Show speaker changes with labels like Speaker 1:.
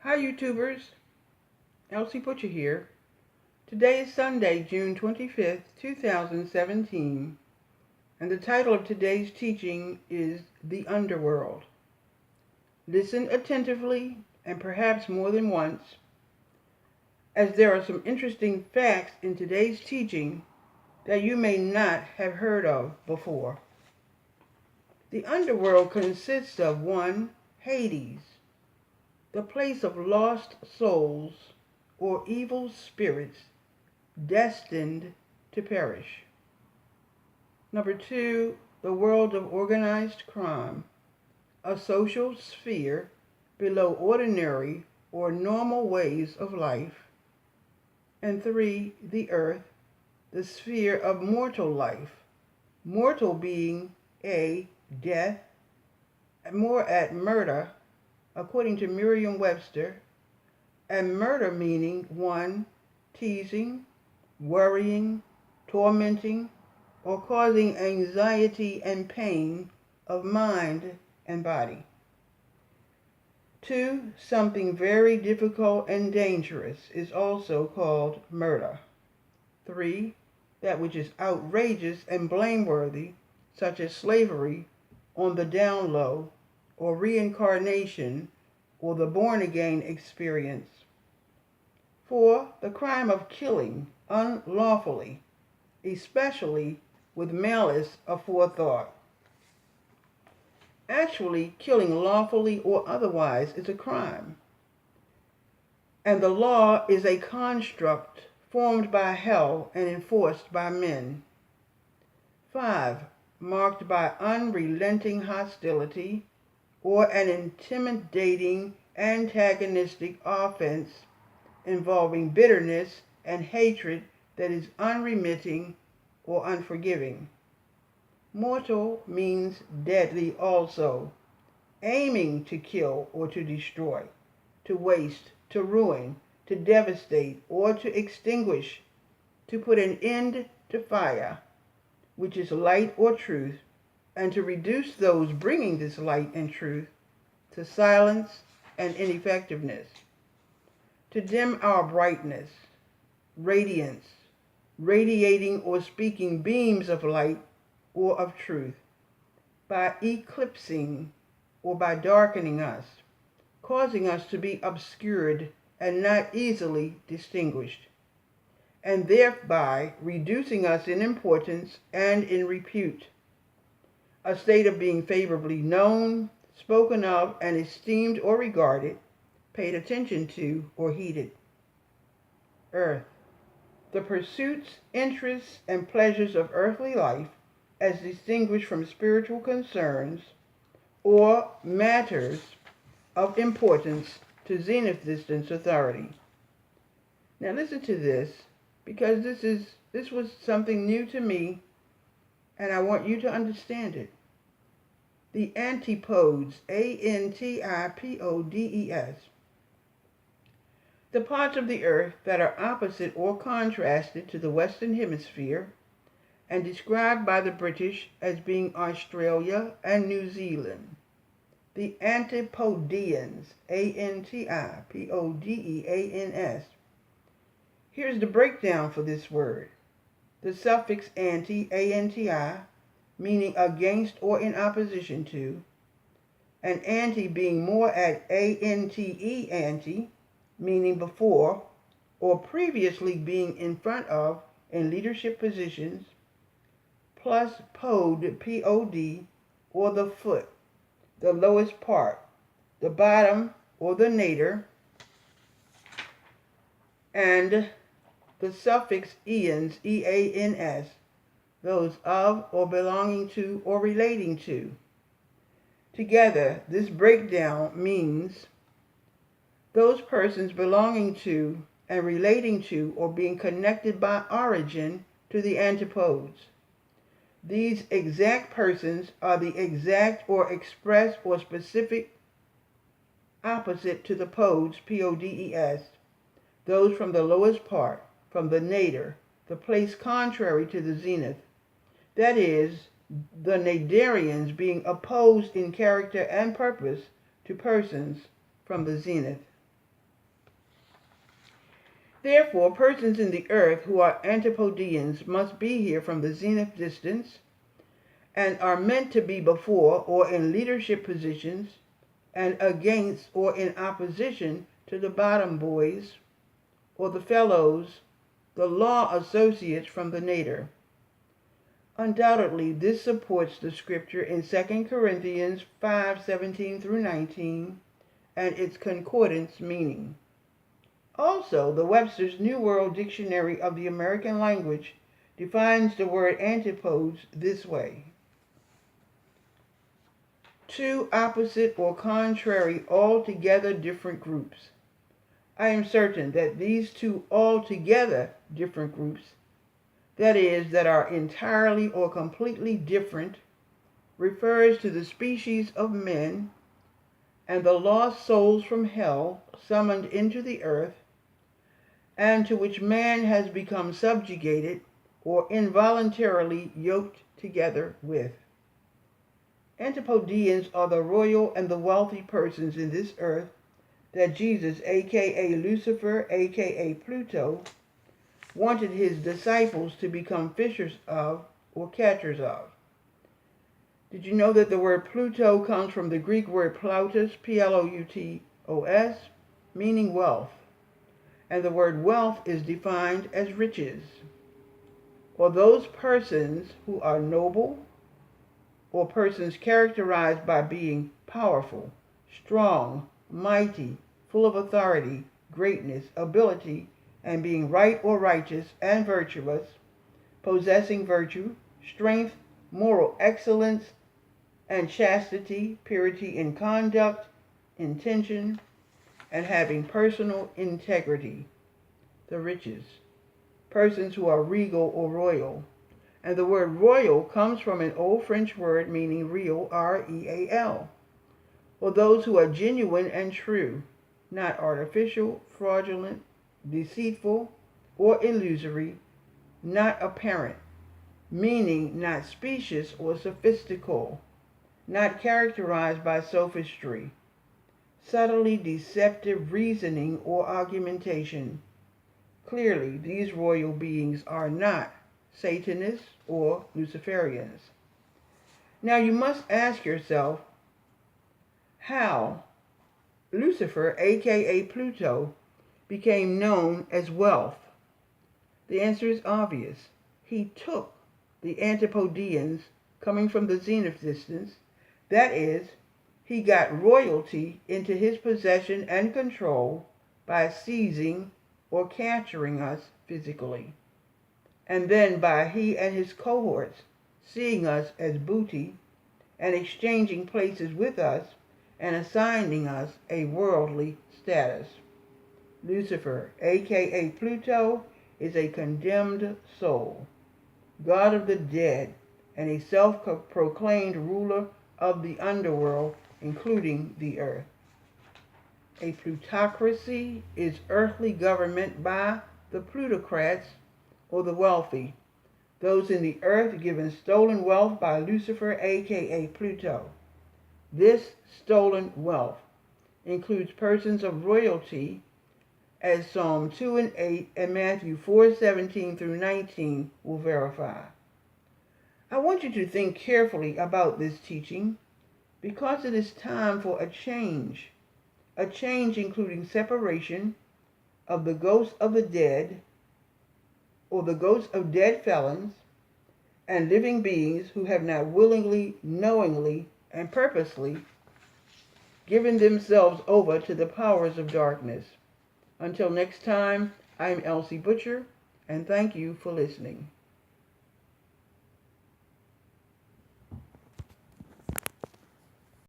Speaker 1: Hi YouTubers, Elsie Butcher here. Today is Sunday, June 25th, 2017, and the title of today's teaching is The Underworld. Listen attentively and perhaps more than once, as there are some interesting facts in today's teaching that you may not have heard of before. The underworld consists of 1. Hades, the place of lost souls or evil spirits destined to perish. Number 2, the world of organized crime, a social sphere below ordinary or normal ways of life. And 3, the earth, the sphere of mortal life, mortal being A, death, more at murder, according to Merriam-Webster, and murder meaning 1, teasing, worrying, tormenting, or causing anxiety and pain of mind and body. 2, something very difficult and dangerous is also called murder. 3, that which is outrageous and blameworthy, such as slavery on the down low, or reincarnation, or the born-again experience. 4, the crime of killing unlawfully, especially with malice aforethought. Actually, killing lawfully or otherwise is a crime, and the law is a construct formed by hell and enforced by men. 5, marked by unrelenting hostility or an intimidating antagonistic offense involving bitterness and hatred that is unremitting or unforgiving. Mortal means deadly also, aiming to kill or to destroy, to waste, to ruin, to devastate, or to extinguish, to put an end to fire, which is light or truth, and to reduce those bringing this light and truth to silence and ineffectiveness, to dim our brightness, radiance, radiating or speaking beams of light or of truth, by eclipsing or by darkening us, causing us to be obscured and not easily distinguished, and thereby reducing us in importance and in repute, a state of being favorably known, spoken of, and esteemed or regarded, paid attention to, or heeded. Earth, the pursuits, interests, and pleasures of earthly life as distinguished from spiritual concerns or matters of importance to zenith distance authority. Now listen to this, because this was something new to me, and I want you to understand it. The antipodes, ANTIPODES, the parts of the earth that are opposite or contrasted to the Western Hemisphere, and described by the British as being Australia and New Zealand. The Antipodeans, ANTIPODEANS. Here's the breakdown for this word. The suffix anti, ANTI, meaning against or in opposition to, and anti being more at ANTE, anti, meaning before or previously being in front of in leadership positions, plus pod, P-O-D, or the foot, the lowest part, the bottom or the nadir, and the suffix eans, E-A-N-S, those of or belonging to or relating to. Together, this breakdown means those persons belonging to and relating to or being connected by origin to the antipodes. These exact persons are the exact or express or specific opposite to the podes, P-O-D-E-S, those from the lowest part, from the nadir, the place contrary to the zenith. That is, the nadarians being opposed in character and purpose to persons from the zenith. Therefore, persons in the earth who are Antipodeans must be here from the zenith distance and are meant to be before or in leadership positions and against or in opposition to the bottom boys or the fellows, the law associates from the nadir. Undoubtedly, this supports the scripture in 2 Corinthians 5:17 through 19 and its concordance meaning. Also, the Webster's New World Dictionary of the American Language defines the word antipodes this way: two opposite or contrary, altogether different groups. I am certain that these two altogether different groups, that is, that are entirely or completely different, refers to the species of men and the lost souls from hell summoned into the earth, and to which man has become subjugated or involuntarily yoked together with. Antipodeans are the royal and the wealthy persons in this earth that Jesus, aka Lucifer, aka Pluto, wanted his disciples to become fishers of or catchers of. Did you know that the word Pluto comes from the Greek word Plautos, P-L-O-U-T-O-S, meaning wealth, and the word wealth is defined as riches, or those persons who are noble, or persons characterized by being powerful, strong, mighty, full of authority, greatness, ability, and being right or righteous and virtuous, possessing virtue, strength, moral excellence, and chastity, purity in conduct, intention, and having personal integrity. The riches. Persons who are regal or royal. And the word royal comes from an old French word meaning real, R-E-A-L, or those who are genuine and true, not artificial, fraudulent, deceitful, or illusory, not apparent, meaning not specious or sophistical, not characterized by sophistry, subtly deceptive reasoning or argumentation. Clearly, these royal beings are not Satanists or Luciferians. Now you must ask yourself how Lucifer, aka Pluto, became known as wealth. The answer is obvious. He took the Antipodeans coming from the zenith distance, that is, he got royalty into his possession and control by seizing or capturing us physically, and then by he and his cohorts seeing us as booty and exchanging places with us and assigning us a worldly status. Lucifer, aka Pluto, is a condemned soul, god of the dead, and a self-proclaimed ruler of the underworld, including the earth. A plutocracy is earthly government by the plutocrats, or the wealthy, those in the earth given stolen wealth by Lucifer, aka Pluto. This stolen wealth includes persons of royalty, as Psalm 2 and 8 and Matthew 4:17 through 19 will verify. I want you to think carefully about this teaching, because it is time for a change including separation of the ghosts of the dead, or the ghosts of dead felons, and living beings who have not willingly, knowingly, and purposely given themselves over to the powers of darkness. Until next time, I'm Elsie Butcher, and thank you for listening.